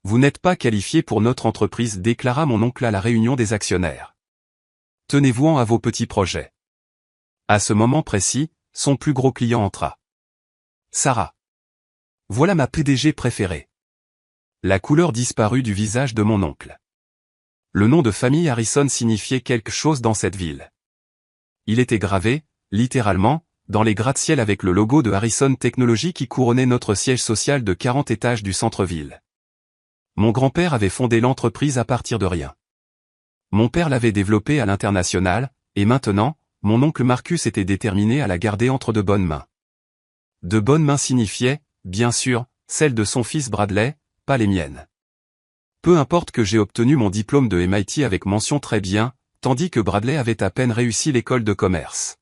Vous n'êtes pas qualifié pour notre entreprise, déclara mon oncle à la réunion des actionnaires. Tenez-vous-en à vos petits projets. À ce moment précis, son plus gros client entra. Sarah. Voilà ma PDG préférée. La couleur disparut du visage de mon oncle. Le nom de famille Harrison signifiait quelque chose dans cette ville. Il était gravé, littéralement, dans les gratte-ciel avec le logo de Harrison Technologies qui couronnait notre siège social de 40 étages du centre-ville. Mon grand-père avait fondé l'entreprise à partir de rien. Mon père l'avait développée à l'international, et maintenant, mon oncle Marcus était déterminé à la garder entre de bonnes mains. De bonnes mains signifiait, bien sûr, celles de son fils Bradley, pas les miennes. Peu importe que j'ai obtenu mon diplôme de MIT avec mention très bien, tandis que Bradley avait à peine réussi l'école de commerce.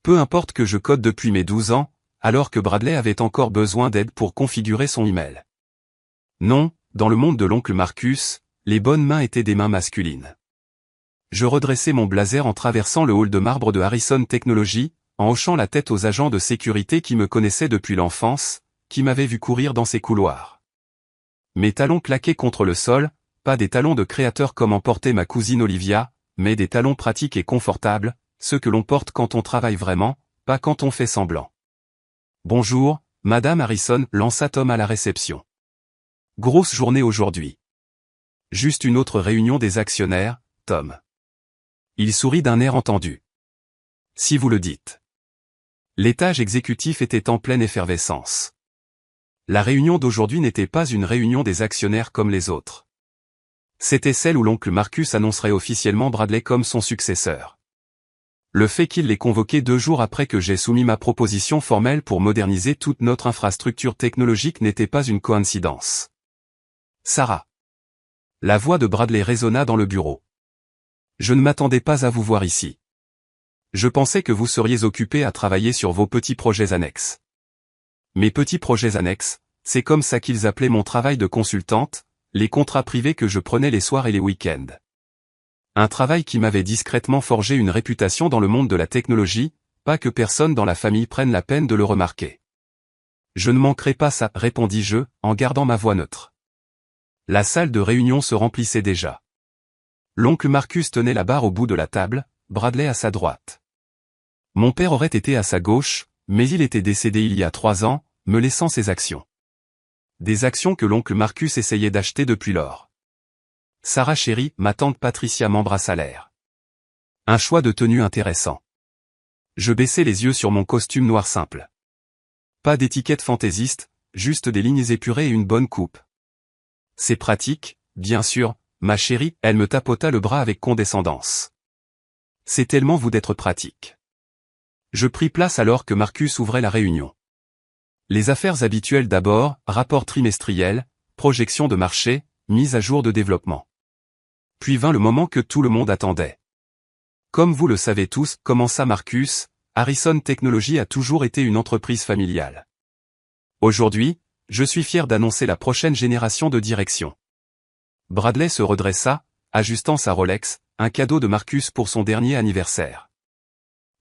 Peu importe que je code depuis mes 12 ans, alors que Bradley avait encore besoin d'aide pour configurer son email. Non, dans le monde de l'oncle Marcus, les bonnes mains étaient des mains masculines. Je redressai mon blazer en traversant le hall de marbre de Harrison Technologies, en hochant la tête aux agents de sécurité qui me connaissaient depuis l'enfance, qui m'avaient vu courir dans ces couloirs. Mes talons claquaient contre le sol, pas des talons de créateur comme en portait ma cousine Olivia, mais des talons pratiques et confortables, ceux que l'on porte quand on travaille vraiment, pas quand on fait semblant. Bonjour, Madame Harrison, lança Tom à la réception. Grosse journée aujourd'hui. Juste une autre réunion des actionnaires, Tom. Il sourit d'un air entendu. Si vous le dites. L'étage exécutif était en pleine effervescence. La réunion d'aujourd'hui n'était pas une réunion des actionnaires comme les autres. C'était celle où l'oncle Marcus annoncerait officiellement Bradley comme son successeur. Le fait qu'il l'ait convoqué 2 jours après que j'ai soumis ma proposition formelle pour moderniser toute notre infrastructure technologique n'était pas une coïncidence. Sarah. La voix de Bradley résonna dans le bureau. Je ne m'attendais pas à vous voir ici. Je pensais que vous seriez occupé à travailler sur vos petits projets annexes. Mes petits projets annexes, c'est comme ça qu'ils appelaient mon travail de consultante, les contrats privés que je prenais les soirs et les week-ends. Un travail qui m'avait discrètement forgé une réputation dans le monde de la technologie, pas que personne dans la famille prenne la peine de le remarquer. Je ne manquerai pas ça, répondis-je, en gardant ma voix neutre. La salle de réunion se remplissait déjà. L'oncle Marcus tenait la barre au bout de la table, Bradley à sa droite. Mon père aurait été à sa gauche, mais il était décédé il y a 3 ans, me laissant ses actions. Des actions que l'oncle Marcus essayait d'acheter depuis lors. Sarah chérie, ma tante Patricia m'embrassa l'air. Un choix de tenue intéressant. Je baissai les yeux sur mon costume noir simple. Pas d'étiquette fantaisiste, juste des lignes épurées et une bonne coupe. C'est pratique, bien sûr, ma chérie, elle me tapota le bras avec condescendance. C'est tellement vous d'être pratique. Je pris place alors que Marcus ouvrait la réunion. Les affaires habituelles d'abord, rapport trimestriel, projection de marché, mise à jour de développement. Puis vint le moment que tout le monde attendait. Comme vous le savez tous, commença Marcus, Harrison Technologies a toujours été une entreprise familiale. Aujourd'hui, je suis fier d'annoncer la prochaine génération de direction. Bradley se redressa, ajustant sa Rolex, un cadeau de Marcus pour son dernier anniversaire.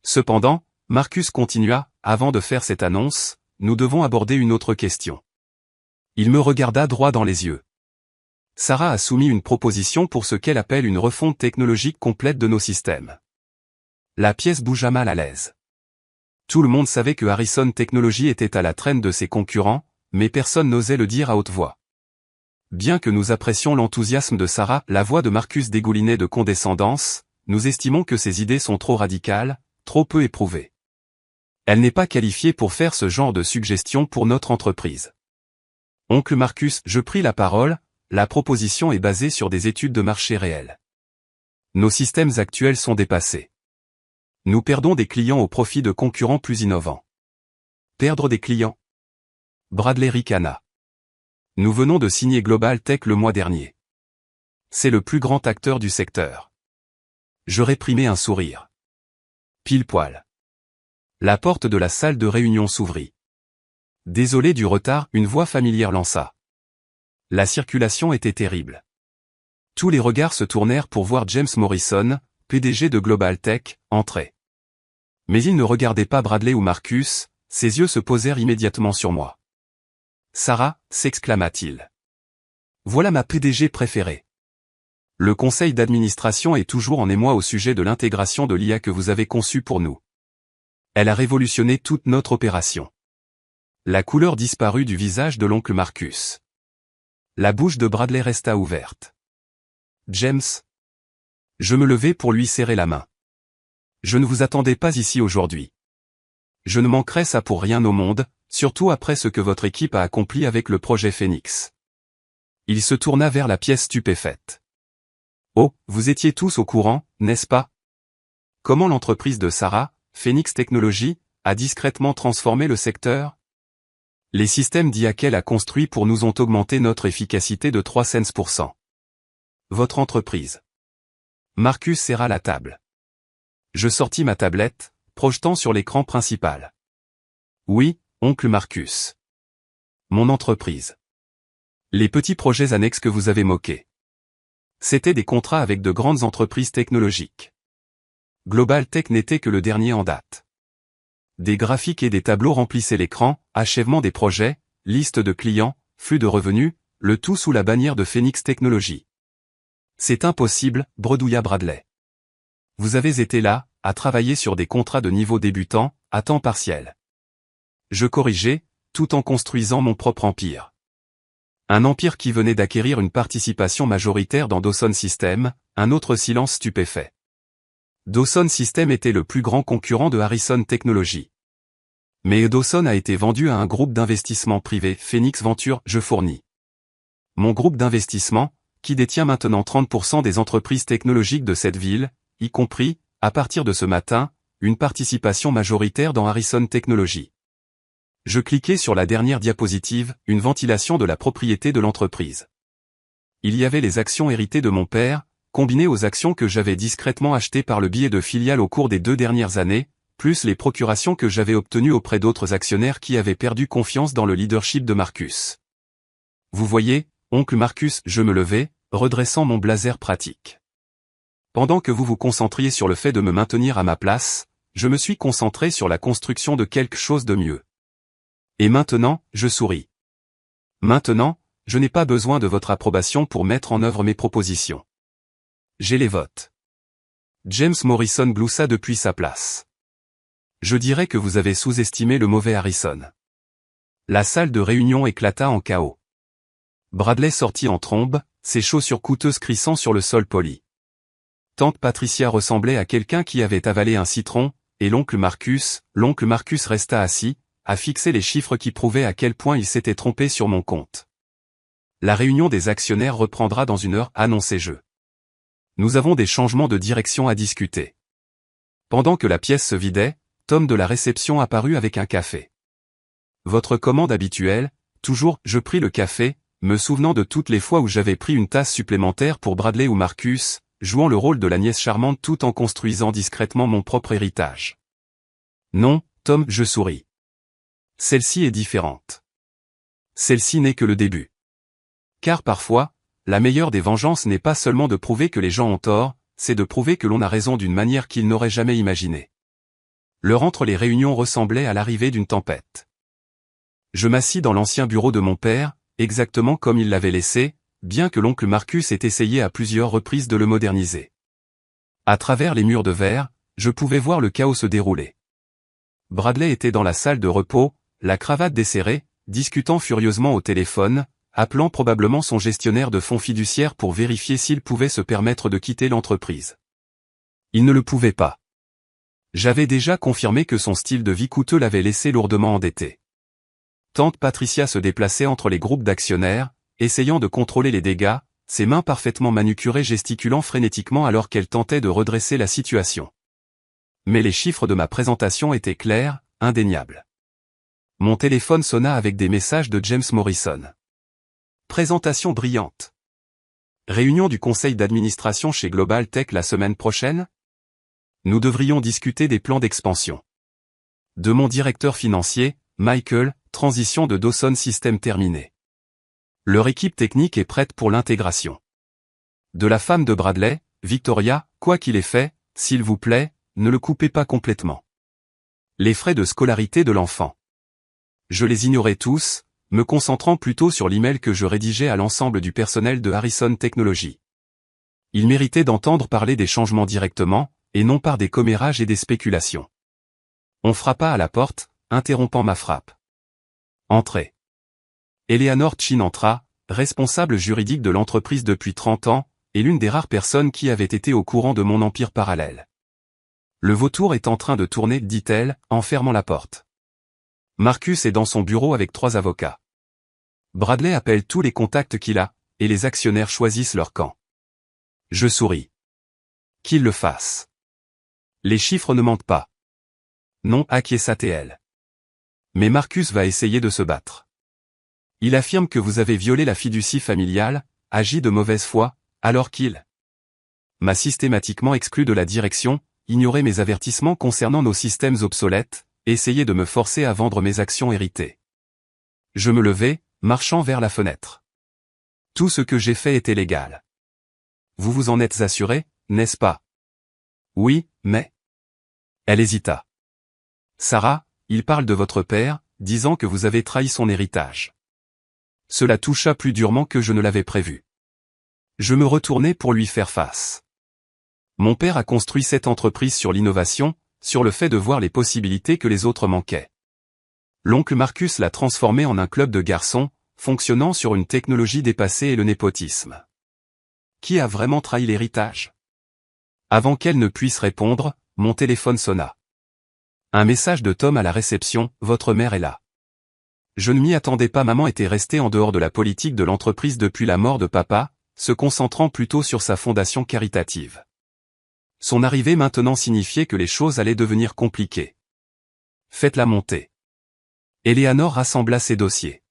Cependant, Marcus continua, avant de faire cette annonce, nous devons aborder une autre question. Il me regarda droit dans les yeux. Sarah a soumis une proposition pour ce qu'elle appelle une refonte technologique complète de nos systèmes. La pièce bougea mal à l'aise. Tout le monde savait que Harrison Technologies était à la traîne de ses concurrents, mais personne n'osait le dire à haute voix. Bien que nous apprécions l'enthousiasme de Sarah, la voix de Marcus dégoulinait de condescendance, nous estimons que ses idées sont trop radicales, trop peu éprouvées. Elle n'est pas qualifiée pour faire ce genre de suggestions pour notre entreprise. Oncle Marcus, je pris la parole, la proposition est basée sur des études de marché réelles. Nos systèmes actuels sont dépassés. Nous perdons des clients au profit de concurrents plus innovants. Perdre des clients? Bradley ricana. Nous venons de signer Global Tech le mois dernier. C'est le plus grand acteur du secteur. Je réprimai un sourire. Pile poil. La porte de la salle de réunion s'ouvrit. Désolé du retard, une voix familière lança. La circulation était terrible. Tous les regards se tournèrent pour voir James Morrison, PDG de Global Tech, entrer. Mais il ne regardait pas Bradley ou Marcus, ses yeux se posèrent immédiatement sur moi. Sarah, s'exclama-t-il. Voilà ma PDG préférée. Le conseil d'administration est toujours en émoi au sujet de l'intégration de l'IA que vous avez conçue pour nous. Elle a révolutionné toute notre opération. La couleur disparut du visage de l'oncle Marcus. La bouche de Bradley resta ouverte. James. Je me levai pour lui serrer la main. Je ne vous attendais pas ici aujourd'hui. Je ne manquerai ça pour rien au monde, surtout après ce que votre équipe a accompli avec le projet Phoenix. Il se tourna vers la pièce stupéfaite. Oh, vous étiez tous au courant, n'est-ce pas? Comment l'entreprise de Sarah, Phoenix Technologies, a discrètement transformé le secteur? Les systèmes d'IA qu'elle a construits pour nous ont augmenté notre efficacité de 300%. Votre entreprise. Marcus serra la table. Je sortis ma tablette, projetant sur l'écran principal. Oui, oncle Marcus. Mon entreprise. Les petits projets annexes que vous avez moqués. C'étaient des contrats avec de grandes entreprises technologiques. Global Tech n'était que le dernier en date. Des graphiques et des tableaux remplissaient l'écran, achèvement des projets, liste de clients, flux de revenus, le tout sous la bannière de Phoenix Technologies. C'est impossible, bredouilla Bradley. Vous avez été là, à travailler sur des contrats de niveau débutant, à temps partiel. Je corrigeais, tout en construisant mon propre empire. Un empire qui venait d'acquérir une participation majoritaire dans Dawson Systems, un autre silence stupéfait. Dawson Systems était le plus grand concurrent de Harrison Technologies. Mais Dawson a été vendu à un groupe d'investissement privé, Phoenix Venture, je fournis. Mon groupe d'investissement, qui détient maintenant 30% des entreprises technologiques de cette ville, y compris, à partir de ce matin, une participation majoritaire dans Harrison Technologies. Je cliquais sur la dernière diapositive, une ventilation de la propriété de l'entreprise. Il y avait les actions héritées de mon père, combinées aux actions que j'avais discrètement achetées par le biais de filiales au cours des 2 dernières années, plus les procurations que j'avais obtenues auprès d'autres actionnaires qui avaient perdu confiance dans le leadership de Marcus. Vous voyez, oncle Marcus, je me levai, redressant mon blazer pratique. Pendant que vous vous concentriez sur le fait de me maintenir à ma place, je me suis concentré sur la construction de quelque chose de mieux. Et maintenant, je souris. Maintenant, je n'ai pas besoin de votre approbation pour mettre en œuvre mes propositions. J'ai les votes. James Morrison gloussa depuis sa place. Je dirais que vous avez sous-estimé le mauvais Harrison. La salle de réunion éclata en chaos. Bradley sortit en trombe, ses chaussures coûteuses crissant sur le sol poli. Tante Patricia ressemblait à quelqu'un qui avait avalé un citron, et l'oncle Marcus resta assis, à fixer les chiffres qui prouvaient à quel point il s'était trompé sur mon compte. La réunion des actionnaires reprendra dans 1 heure, annonçai-je. Nous avons des changements de direction à discuter. Pendant que la pièce se vidait, Tom de la réception apparut avec un café. Votre commande habituelle, toujours, je pris le café, me souvenant de toutes les fois où j'avais pris une tasse supplémentaire pour Bradley ou Marcus, jouant le rôle de la nièce charmante tout en construisant discrètement mon propre héritage. Non, Tom, je souris. Celle-ci est différente. Celle-ci n'est que le début. Car parfois, la meilleure des vengeances n'est pas seulement de prouver que les gens ont tort, c'est de prouver que l'on a raison d'une manière qu'ils n'auraient jamais imaginée. L'heure entre les réunions ressemblait à l'arrivée d'une tempête. Je m'assis dans l'ancien bureau de mon père, exactement comme il l'avait laissé, bien que l'oncle Marcus ait essayé à plusieurs reprises de le moderniser. À travers les murs de verre, je pouvais voir le chaos se dérouler. Bradley était dans la salle de repos, la cravate desserrée, discutant furieusement au téléphone, appelant probablement son gestionnaire de fonds fiduciaires pour vérifier s'il pouvait se permettre de quitter l'entreprise. Il ne le pouvait pas. J'avais déjà confirmé que son style de vie coûteux l'avait laissé lourdement endetté. Tante Patricia se déplaçait entre les groupes d'actionnaires, essayant de contrôler les dégâts, ses mains parfaitement manucurées gesticulant frénétiquement alors qu'elle tentait de redresser la situation. Mais les chiffres de ma présentation étaient clairs, indéniables. Mon téléphone sonna avec des messages de James Morrison. Présentation brillante. Réunion du conseil d'administration chez Global Tech la semaine prochaine? Nous devrions discuter des plans d'expansion. De mon directeur financier, Michael, transition de Dawson Systems terminée. Leur équipe technique est prête pour l'intégration. De la femme de Bradley, Victoria, quoi qu'il ait fait, s'il vous plaît, ne le coupez pas complètement. Les frais de scolarité de l'enfant. Je les ignorais tous, me concentrant plutôt sur l'email que je rédigeais à l'ensemble du personnel de Harrison Technologies. Il méritait d'entendre parler des changements directement, et non par des commérages et des spéculations. On frappa à la porte, interrompant ma frappe. Entrez. Eleanor Chin entra, responsable juridique de l'entreprise depuis 30 ans, et l'une des rares personnes qui avait été au courant de mon empire parallèle. Le vautour est en train de tourner, dit-elle, en fermant la porte. Marcus est dans son bureau avec 3 avocats. Bradley appelle tous les contacts qu'il a, et les actionnaires choisissent leur camp. Je souris. Qu'il le fasse. Les chiffres ne mentent pas. Non, acquiesça-t-elle. Mais Marcus va essayer de se battre. Il affirme que vous avez violé la fiducie familiale, agi de mauvaise foi, alors qu'il m'a systématiquement exclu de la direction, ignoré mes avertissements concernant nos systèmes obsolètes, essayé de me forcer à vendre mes actions héritées. Je me levai, marchant vers la fenêtre. Tout ce que j'ai fait était légal. Vous vous en êtes assuré, n'est-ce pas? Oui, mais... Elle hésita. Sarah, il parle de votre père, disant que vous avez trahi son héritage. Cela toucha plus durement que je ne l'avais prévu. Je me retournai pour lui faire face. Mon père a construit cette entreprise sur l'innovation, sur le fait de voir les possibilités que les autres manquaient. L'oncle Marcus l'a transformé en un club de garçons, fonctionnant sur une technologie dépassée et le népotisme. Qui a vraiment trahi l'héritage? Avant qu'elle ne puisse répondre, mon téléphone sonna. Un message de Tom à la réception, votre mère est là. Je ne m'y attendais pas, maman était restée en dehors de la politique de l'entreprise depuis la mort de papa, se concentrant plutôt sur sa fondation caritative. Son arrivée maintenant signifiait que les choses allaient devenir compliquées. Faites-la monter. Eleanor rassembla ses dossiers.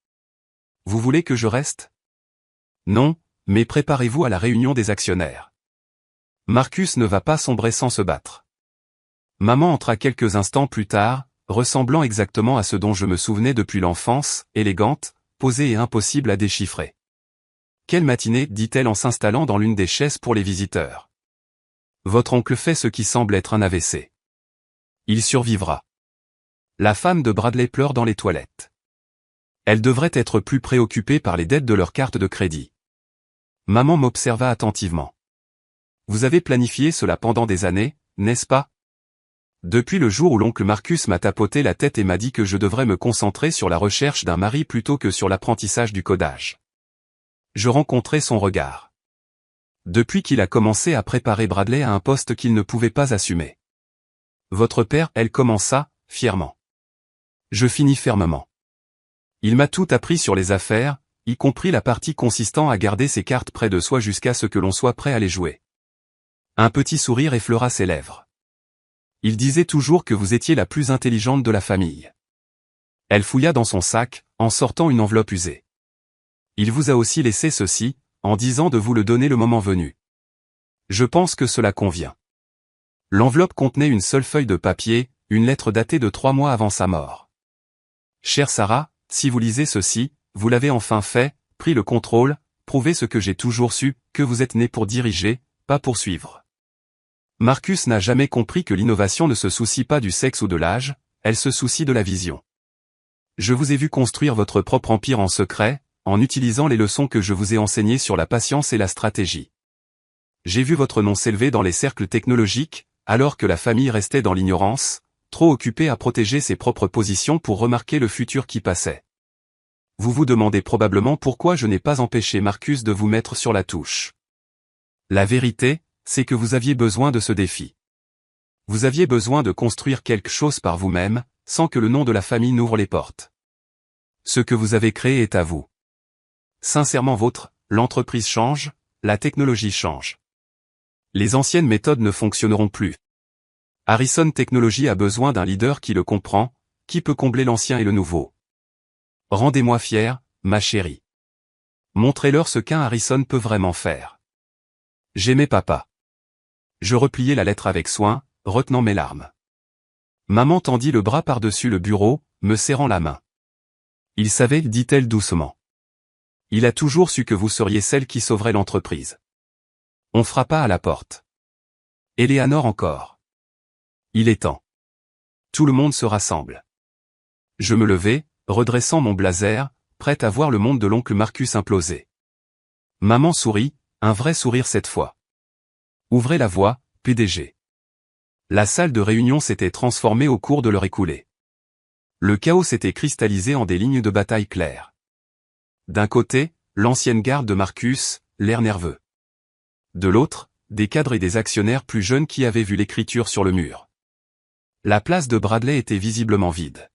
Vous voulez que je reste? Non, mais préparez-vous à la réunion des actionnaires. Marcus ne va pas sombrer sans se battre. Maman entra quelques instants plus tard, ressemblant exactement à ce dont je me souvenais depuis l'enfance, élégante, posée et impossible à déchiffrer. Quelle matinée, dit-elle en s'installant dans l'une des chaises pour les visiteurs. Votre oncle fait ce qui semble être un AVC. Il survivra. La femme de Bradley pleure dans les toilettes. Elle devrait être plus préoccupée par les dettes de leur carte de crédit. Maman m'observa attentivement. Vous avez planifié cela pendant des années, n'est-ce pas? Depuis le jour où l'oncle Marcus m'a tapoté la tête et m'a dit que je devrais me concentrer sur la recherche d'un mari plutôt que sur l'apprentissage du codage. Je rencontrai son regard. Depuis qu'il a commencé à préparer Bradley à un poste qu'il ne pouvait pas assumer. Votre père, elle commença, fièrement. Je finis fermement. Il m'a tout appris sur les affaires, y compris la partie consistant à garder ses cartes près de soi jusqu'à ce que l'on soit prêt à les jouer. Un petit sourire effleura ses lèvres. Il disait toujours que vous étiez la plus intelligente de la famille. Elle fouilla dans son sac, en sortant une enveloppe usée. Il vous a aussi laissé ceci, en disant de vous le donner le moment venu. Je pense que cela convient. L'enveloppe contenait une seule feuille de papier, une lettre datée de 3 mois avant sa mort. Chère Sarah, si vous lisez ceci, vous l'avez enfin fait, pris le contrôle, prouvé ce que j'ai toujours su, que vous êtes né pour diriger, pas pour suivre. Marcus n'a jamais compris que l'innovation ne se soucie pas du sexe ou de l'âge, elle se soucie de la vision. Je vous ai vu construire votre propre empire en secret, en utilisant les leçons que je vous ai enseignées sur la patience et la stratégie. J'ai vu votre nom s'élever dans les cercles technologiques, alors que la famille restait dans l'ignorance, trop occupée à protéger ses propres positions pour remarquer le futur qui passait. Vous vous demandez probablement pourquoi je n'ai pas empêché Marcus de vous mettre sur la touche. La vérité, c'est que vous aviez besoin de ce défi. Vous aviez besoin de construire quelque chose par vous-même, sans que le nom de la famille n'ouvre les portes. Ce que vous avez créé est à vous. Sincèrement vôtre, l'entreprise change, la technologie change. Les anciennes méthodes ne fonctionneront plus. Harrison Technologies a besoin d'un leader qui le comprend, qui peut combler l'ancien et le nouveau. Rendez-moi fier, ma chérie. Montrez-leur ce qu'un Harrison peut vraiment faire. J'aimais papa. Je repliai la lettre avec soin, retenant mes larmes. Maman tendit le bras par-dessus le bureau, me serrant la main. Il savait, dit-elle doucement. Il a toujours su que vous seriez celle qui sauverait l'entreprise. On frappa à la porte. Eleanor encore. Il est temps. Tout le monde se rassemble. Je me levai, redressant mon blazer, prête à voir le monde de l'oncle Marcus imploser. Maman sourit, un vrai sourire cette fois. Ouvrez la voie, PDG. La salle de réunion s'était transformée au cours de l'heure écoulée. Le chaos s'était cristallisé en des lignes de bataille claires. D'un côté, l'ancienne garde de Marcus, l'air nerveux. De l'autre, des cadres et des actionnaires plus jeunes qui avaient vu l'écriture sur le mur. La place de Bradley était visiblement vide.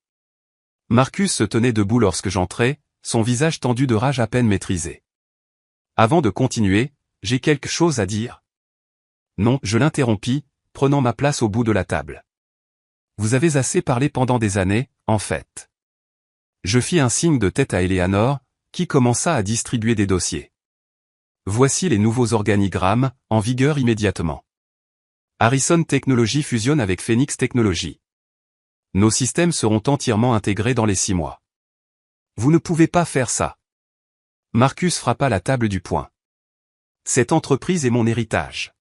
Marcus se tenait debout lorsque j'entrai, son visage tendu de rage à peine maîtrisé. Avant de continuer, j'ai quelque chose à dire. Non, je l'interrompis, prenant ma place au bout de la table. Vous avez assez parlé pendant des années, en fait. Je fis un signe de tête à Eleanor, qui commença à distribuer des dossiers. Voici les nouveaux organigrammes, en vigueur immédiatement. Harrison Technologies fusionne avec Phoenix Technologies. Nos systèmes seront entièrement intégrés dans les 6 mois. Vous ne pouvez pas faire ça. Marcus frappa la table du poing. Cette entreprise est mon héritage.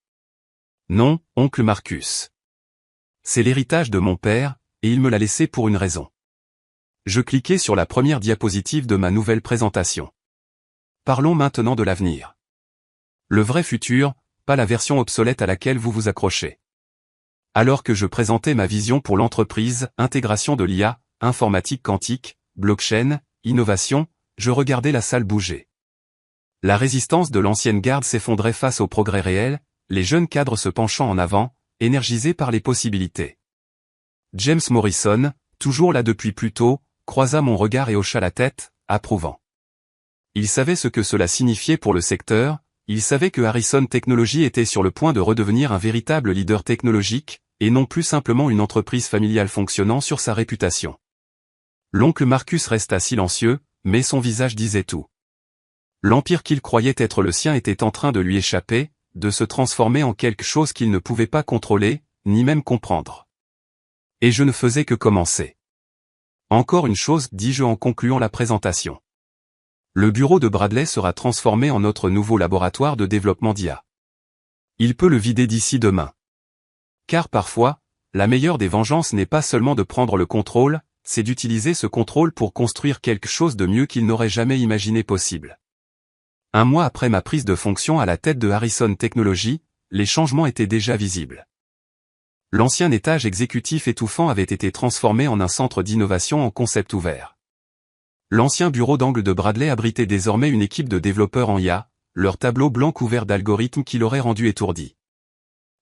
Non, oncle Marcus. C'est l'héritage de mon père, et il me l'a laissé pour une raison. Je cliquai sur la première diapositive de ma nouvelle présentation. Parlons maintenant de l'avenir. Le vrai futur, pas la version obsolète à laquelle vous vous accrochez. Alors que je présentais ma vision pour l'entreprise, intégration de l'IA, informatique quantique, blockchain, innovation, je regardais la salle bouger. La résistance de l'ancienne garde s'effondrait face au progrès réel, les jeunes cadres se penchant en avant, énergisés par les possibilités. James Morrison, toujours là depuis plus tôt, croisa mon regard et hocha la tête, approuvant. Il savait ce que cela signifiait pour le secteur, il savait que Harrison Technologies était sur le point de redevenir un véritable leader technologique, et non plus simplement une entreprise familiale fonctionnant sur sa réputation. L'oncle Marcus resta silencieux, mais son visage disait tout. L'empire qu'il croyait être le sien était en train de lui échapper, de se transformer en quelque chose qu'il ne pouvait pas contrôler, ni même comprendre. Et je ne faisais que commencer. Encore une chose, dis-je en concluant la présentation. Le bureau de Bradley sera transformé en notre nouveau laboratoire de développement d'IA. Il peut le vider d'ici demain. Car parfois, la meilleure des vengeances n'est pas seulement de prendre le contrôle, c'est d'utiliser ce contrôle pour construire quelque chose de mieux qu'il n'aurait jamais imaginé possible. 1 mois après ma prise de fonction à la tête de Harrison Technologies, les changements étaient déjà visibles. L'ancien étage exécutif étouffant avait été transformé en un centre d'innovation en concept ouvert. L'ancien bureau d'angle de Bradley abritait désormais une équipe de développeurs en IA, leur tableau blanc couvert d'algorithmes qui l'auraient rendu étourdi.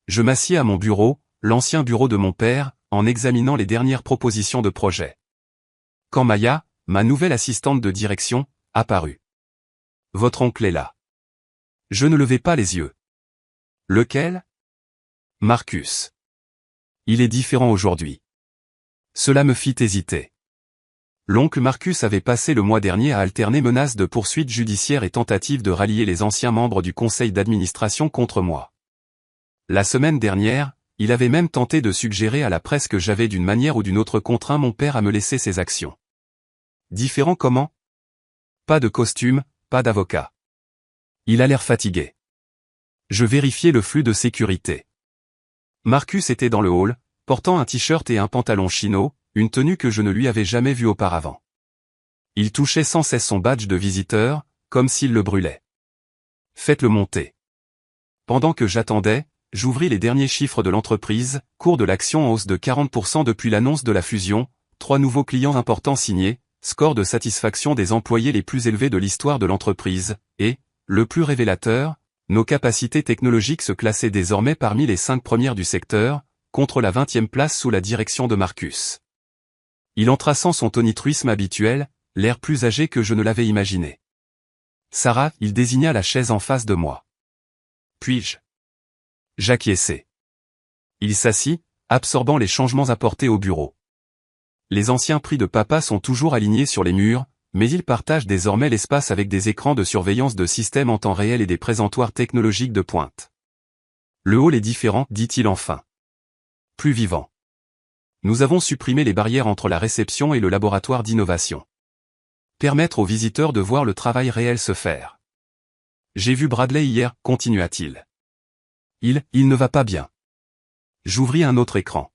Je m'assis à mon bureau, l'ancien bureau de mon père, en examinant les dernières propositions de projet. Quand Maya, ma nouvelle assistante de direction, apparut. Votre oncle est là. Je ne levai pas les yeux. Lequel? Marcus. Il est différent aujourd'hui. Cela me fit hésiter. L'oncle Marcus avait passé le mois dernier à alterner menaces de poursuites judiciaires et tentatives de rallier les anciens membres du conseil d'administration contre moi. La semaine dernière, il avait même tenté de suggérer à la presse que j'avais d'une manière ou d'une autre contraint mon père à me laisser ses actions. Différent comment? Pas de costume, pas d'avocat. Il a l'air fatigué. Je vérifiai le flux de sécurité. Marcus était dans le hall, portant un t-shirt et un pantalon chino, une tenue que je ne lui avais jamais vue auparavant. Il touchait sans cesse son badge de visiteur, comme s'il le brûlait. Faites-le monter. Pendant que j'attendais, j'ouvris les derniers chiffres de l'entreprise, cours de l'action en hausse de 40% depuis l'annonce de la fusion, 3 nouveaux clients importants signés, score de satisfaction des employés les plus élevés de l'histoire de l'entreprise, et, le plus révélateur, nos capacités technologiques se classaient désormais parmi les 5 premières du secteur, contre la 20e place sous la direction de Marcus. Il entra sans son tonitruisme habituel, l'air plus âgé que je ne l'avais imaginé. Sarah, il désigna la chaise en face de moi. Puis-je? J'acquiesçai. Il s'assit, absorbant les changements apportés au bureau. Les anciens prix de papa sont toujours alignés sur les murs, mais ils partagent désormais l'espace avec des écrans de surveillance de système en temps réel et des présentoirs technologiques de pointe. Le hall est différent, dit-il enfin. Plus vivant. Nous avons supprimé les barrières entre la réception et le laboratoire d'innovation. Permettre aux visiteurs de voir le travail réel se faire. J'ai vu Bradley hier, continua-t-il. Il ne va pas bien. J'ouvris un autre écran.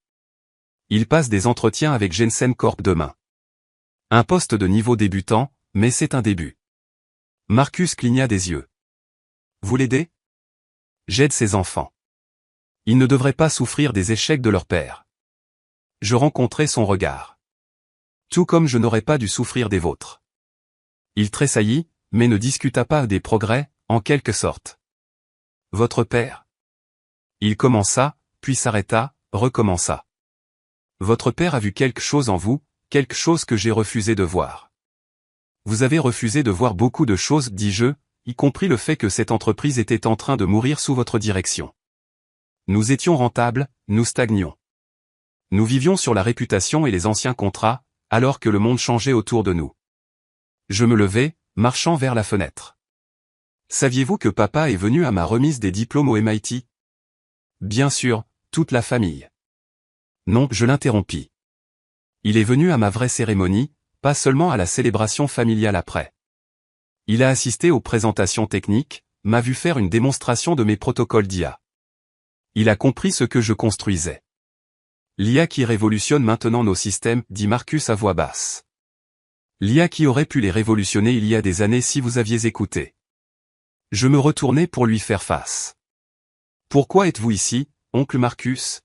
Il passe des entretiens avec Jensen Corp demain. Un poste de niveau débutant, mais c'est un début. Marcus cligna des yeux. Vous l'aidez? J'aide ses enfants. Ils ne devraient pas souffrir des échecs de leur père. Je rencontrai son regard. Tout comme je n'aurais pas dû souffrir des vôtres. Il tressaillit, mais ne discuta pas des progrès, en quelque sorte. Votre père? Il commença, puis s'arrêta, recommença. Votre père a vu quelque chose en vous, quelque chose que j'ai refusé de voir. Vous avez refusé de voir beaucoup de choses, dis-je, y compris le fait que cette entreprise était en train de mourir sous votre direction. Nous étions rentables, nous stagnions. Nous vivions sur la réputation et les anciens contrats, alors que le monde changeait autour de nous. Je me levai, marchant vers la fenêtre. Saviez-vous que papa est venu à ma remise des diplômes au MIT? Bien sûr, toute la famille. Non, je l'interrompis. Il est venu à ma vraie cérémonie, pas seulement à la célébration familiale après. Il a assisté aux présentations techniques, m'a vu faire une démonstration de mes protocoles d'IA. Il a compris ce que je construisais. L'IA qui révolutionne maintenant nos systèmes, dit Marcus à voix basse. L'IA qui aurait pu les révolutionner il y a des années si vous aviez écouté. Je me retournai pour lui faire face. Pourquoi êtes-vous ici, oncle Marcus?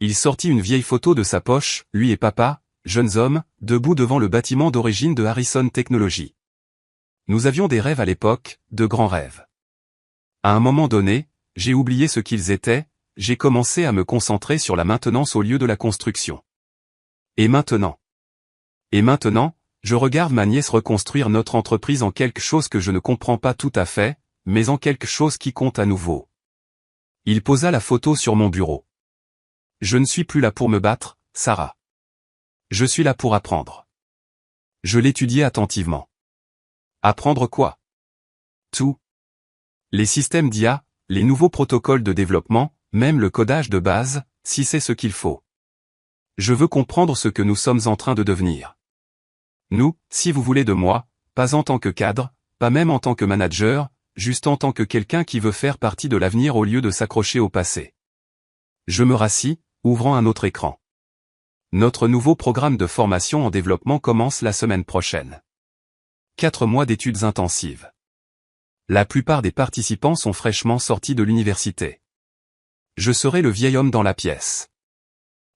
Il sortit une vieille photo de sa poche, lui et papa, jeunes hommes, debout devant le bâtiment d'origine de Harrison Technology. Nous avions des rêves à l'époque, de grands rêves. À un moment donné, j'ai oublié ce qu'ils étaient, j'ai commencé à me concentrer sur la maintenance au lieu de la construction. Et maintenant, je regarde ma nièce reconstruire notre entreprise en quelque chose que je ne comprends pas tout à fait, mais en quelque chose qui compte à nouveau. Il posa la photo sur mon bureau. Je ne suis plus là pour me battre, Sarah. Je suis là pour apprendre. Je l'étudiais attentivement. Apprendre quoi? Tout. Les systèmes d'IA, les nouveaux protocoles de développement, même le codage de base, si c'est ce qu'il faut. Je veux comprendre ce que nous sommes en train de devenir. Nous, si vous voulez de moi, pas en tant que cadre, pas même en tant que manager, juste en tant que quelqu'un qui veut faire partie de l'avenir au lieu de s'accrocher au passé. Je me rassis, ouvrant un autre écran. Notre nouveau programme de formation en développement commence la semaine prochaine. 4 mois d'études intensives. La plupart des participants sont fraîchement sortis de l'université. Je serai le vieil homme dans la pièce.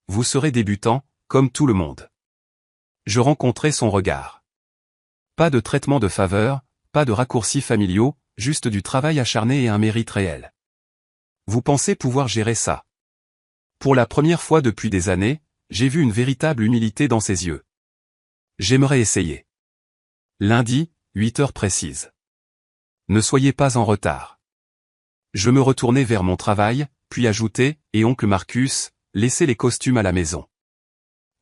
Vous serez débutant, comme tout le monde. Je rencontrai son regard. Pas de traitement de faveur, pas de raccourcis familiaux, juste du travail acharné et un mérite réel. Vous pensez pouvoir gérer ça? Pour la première fois depuis des années, j'ai vu une véritable humilité dans ses yeux. J'aimerais essayer. Lundi, 8 heures précises. Ne soyez pas en retard. Je me retournai vers mon travail, puis ajoutai, et oncle Marcus, laissez les costumes à la maison.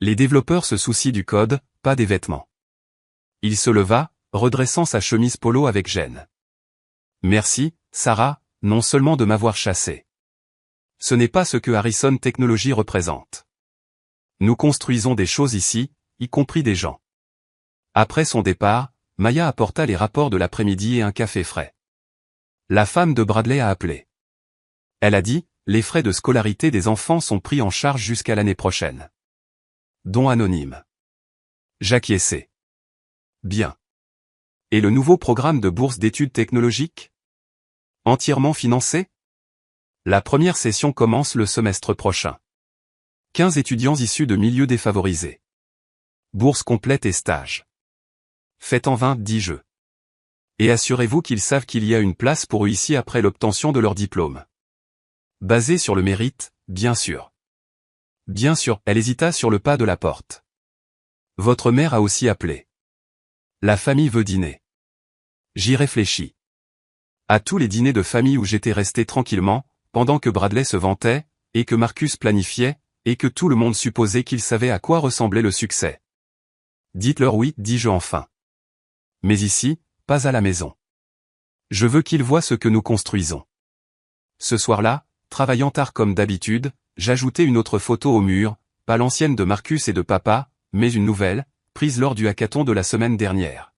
Les développeurs se soucient du code, pas des vêtements. Il se leva, redressant sa chemise polo avec gêne. Merci, Sarah, non seulement de m'avoir chassé. Ce n'est pas ce que Harrison Technology représente. Nous construisons des choses ici, y compris des gens. Après son départ, Maya apporta les rapports de l'après-midi et un café frais. La femme de Bradley a appelé. Elle a dit, les frais de scolarité des enfants sont pris en charge jusqu'à l'année prochaine. Don anonyme. J'acquiesçai. Bien. Et le nouveau programme de bourse d'études technologiques? Entièrement financé? La première session commence le semestre prochain. 15 étudiants issus de milieux défavorisés. Bourse complète et stage. Faites en 20, dis-je. Et assurez-vous qu'ils savent qu'il y a une place pour eux ici après l'obtention de leur diplôme. Basé sur le mérite, bien sûr. Bien sûr, elle hésita sur le pas de la porte. Votre mère a aussi appelé. La famille veut dîner. J'y réfléchis. À tous les dîners de famille où j'étais resté tranquillement, pendant que Bradley se vantait, et que Marcus planifiait, et que tout le monde supposait qu'il savait à quoi ressemblait le succès. Dites-leur oui, dis-je enfin. Mais ici, pas à la maison. Je veux qu'ils voient ce que nous construisons. Ce soir-là, travaillant tard comme d'habitude, j'ajoutai une autre photo au mur, pas l'ancienne de Marcus et de papa, mais une nouvelle, prise lors du hackathon de la semaine dernière.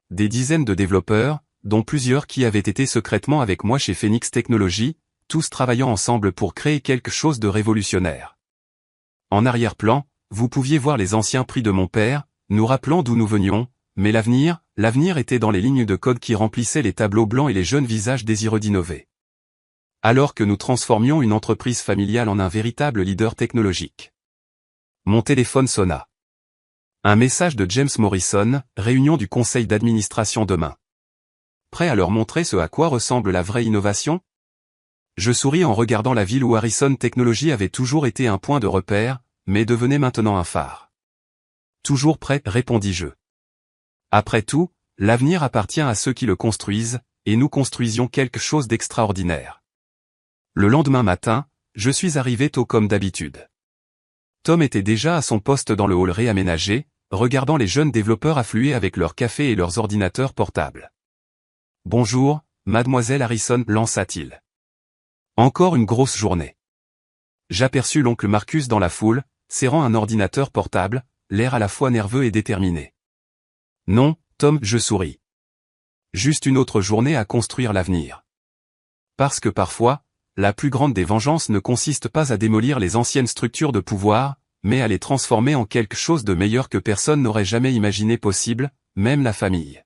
Des dizaines de développeurs, dont plusieurs qui avaient été secrètement avec moi chez Phoenix Technologies, tous travaillant ensemble pour créer quelque chose de révolutionnaire. En arrière-plan, vous pouviez voir les anciens prix de mon père, nous rappelant d'où nous venions, Mais l'avenir était dans les lignes de code qui remplissaient les tableaux blancs et les jeunes visages désireux d'innover. Alors que nous transformions une entreprise familiale en un véritable leader technologique. Mon téléphone sonna. Un message de James Morrison, réunion du conseil d'administration demain. Prêt à leur montrer ce à quoi ressemble la vraie innovation? Je souris en regardant la ville où Harrison Technology avait toujours été un point de repère, mais devenait maintenant un phare. Toujours prêt, répondis-je. Après tout, l'avenir appartient à ceux qui le construisent, et nous construisions quelque chose d'extraordinaire. Le lendemain matin, je suis arrivé tôt comme d'habitude. Tom était déjà à son poste dans le hall réaménagé, regardant les jeunes développeurs affluer avec leur café et leurs ordinateurs portables. « Bonjour, mademoiselle Harrison, lança-t-il. Encore une grosse journée. » J'aperçus l'oncle Marcus dans la foule, serrant un ordinateur portable, l'air à la fois nerveux et déterminé. « Non, Tom, je souris. Juste une autre journée à construire l'avenir. Parce que parfois, la plus grande des vengeances ne consiste pas à démolir les anciennes structures de pouvoir, mais à les transformer en quelque chose de meilleur que personne n'aurait jamais imaginé possible, même la famille.